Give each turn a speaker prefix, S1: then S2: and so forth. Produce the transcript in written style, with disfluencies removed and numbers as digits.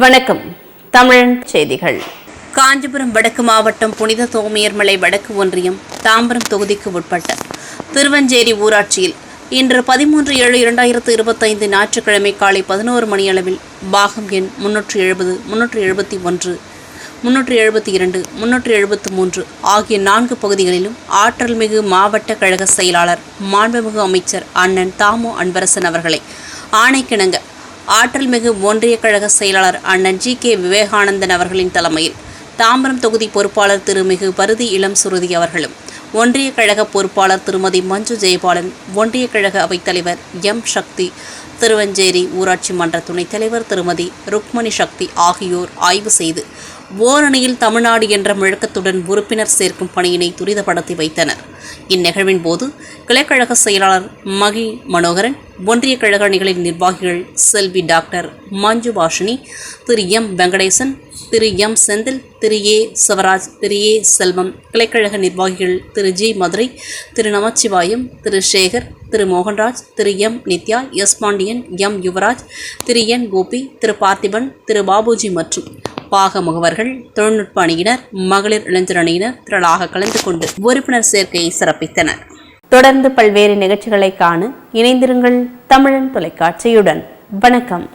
S1: வணக்கம். தமிழன் செய்திகள். காஞ்சிபுரம் வடக்கு மாவட்டம் புனித தோமையர்மலை வடக்கு ஒன்றியம் தாம்பரம் தொகுதிக்கு உட்பட்ட திருவஞ்சேரி ஊராட்சியில் இன்று 13/7/2025 ஞாயிற்றுக்கிழமை காலை 11 மணியளவில் பாகம் எண் 370, 371, 372, 373 ஆகிய 4 பகுதிகளிலும் ஆற்றல்மிகு மாவட்ட கழக செயலாளர் மாண்புமிகு அமைச்சர் அண்ணன் தாமோ அன்பரசன் அவர்களை ஆணைக்கிணங்க ஆற்றல்மிகு ஒன்றிய கழக செயலாளர் அண்ணன் ஜி.கே. விவேகானந்தன் அவர்களின் தலைமையில் தாம்பரம் தொகுதி பொறுப்பாளர் திருமிகு பருதி இளம் சுருதி அவர்களும், ஒன்றிய கழக பொறுப்பாளர் திருமதி மஞ்சு ஜெயபாலன், ஒன்றிய கழக அவைத்தலைவர் எம். சக்தி, திருவஞ்சேரி ஊராட்சி மன்ற துணைத் தலைவர் திருமதி ருக்மணி சக்தி ஆகியோர் ஆய்வு செய்து ஓரணியில் தமிழ்நாடு என்ற முழக்கத்துடன் உறுப்பினர் சேர்க்கும் பணியினை துரிதப்படுத்தி வைத்தனர். இந்நிகழ்வின் போது கிளைக்கழக செயலாளர் மகி மனோகரன், ஒன்றிய கழக அணிகளின் நிர்வாகிகள் Selvi doctor Manju Bashini, Thiru M. Venkatesan, Thiru M. Senthil, Thiru A. Sivaraj, Thiru A. Selvam, கிளைக்கழக நிர்வாகிகள் Thiru G. Madurai, Thiru Namachivayam, Thiru Sekar, Thiru Mohanraj, Thiru M. Nithya, S. Pandian, M. Yuvaraj, Thiru N. Gopi, Thiru Parthiban, Thiru Babuji மற்றும் பாக முகவர்கள், தொழில்நுட்ப அணியினர், மகளிர் இளைஞர் அணியினர் திரளாக கலந்து கொண்டு உறுப்பினர் சேர்க்கையை சிறப்பித்தனர். தொடர்ந்து பல்வேறு நிகழ்ச்சிகளை காண இணைந்திருங்கள் தமிழன் தொலைக்காட்சியுடன். வணக்கம்.